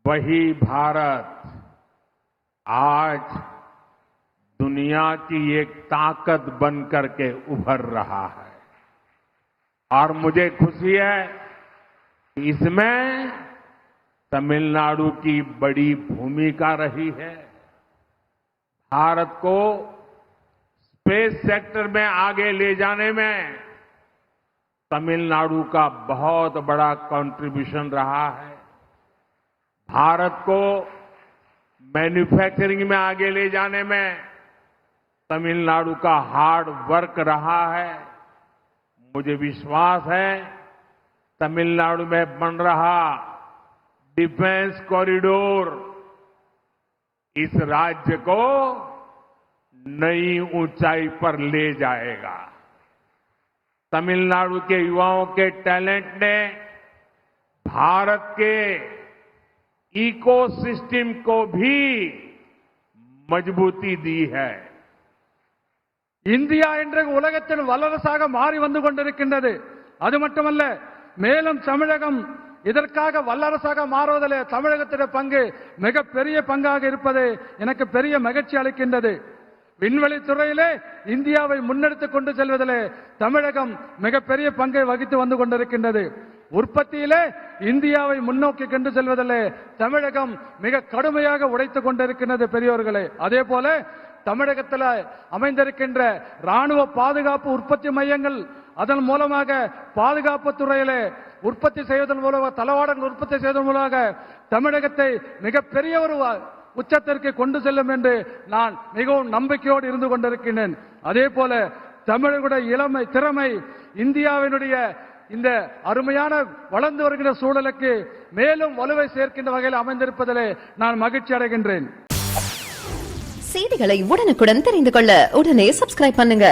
वही भारत आज दुनिया की एक ताकत बन करके उभर रहा है और मुझे खुशी है कि इसमें तमिलनाडु की बड़ी भूमिका रही है। भारत को स्पेस सेक्टर में आगे ले जाने में तमिलनाडु का बहुत बड़ा कंट्रीब्यूशन रहा है। भारत को मैन्युफैक्चरिंग में आगे ले जाने में तमिलनाडु का हार्ड वर्क रहा है। मुझे विश्वास है तमिलनाडु में बन रहा डिफेंस कॉरिडोर इस राज्य को नई ऊंचाई पर ले जाएगा। तमिलनाडु के युवाओं के टैलेंट ने भारत के इकोसिस्टम को भी मजबूती दी है। இந்தியா இன்றைக்கு உலகத்தில் வல்லரசாக மாறி வந்து கொண்டிருக்கின்றது. அது மட்டுமல்ல, மேலும் தமிழகம் இதற்காக வல்லரசாக மாறுவதிலே தமிழகத்தின் பங்கு மிகப்பெரிய பங்காக இருப்பது எனக்கு பெரிய மகிழ்ச்சி அளிக்கின்றது. விண்வெளி துறையிலே இந்தியாவை முன்னெடுத்துக் கொண்டு செல்வதிலே தமிழகம் மிகப்பெரிய பங்கை வகித்து வந்து கொண்டிருக்கின்றது. உற்பத்தியிலே இந்தியாவை முன்னோக்கி கொண்டு செல்வதிலே தமிழகம் மிக கடுமையாக உழைத்துக் கொண்டிருக்கின்றது பெரியோர்களே. அதே போல தமிழகத்தில் அமைந்திருக்கின்ற ராணுவ பாதுகாப்பு உற்பத்தி மையங்கள் அதன் மூலமாக பாதுகாப்பு துறையிலே உற்பத்தி செய்வதன் மூலமாக தளவாடங்கள் உற்பத்தி செய்வதன் மூலமாக தமிழகத்தை மிகப்பெரிய ஒரு உச்சத்திற்கு கொண்டு செல்லும் என்று நான் மிகவும் நம்பிக்கையோடு இருந்து கொண்டிருக்கின்றேன். அதே போல தமிழர்களுடைய திறமை இந்தியாவினுடைய இந்த அருமையான வளர்ந்து வருகின்ற சூழலுக்கு மேலும் வலுவை சேர்க்கின்ற வகையில் அமைந்திருப்பதிலே நான் மகிழ்ச்சி அடைகின்றேன். செய்திகளை உடனுக்குடன் தெரிந்து கொள்ள உடனே சப்ஸ்கிரைப் பண்ணுங்க.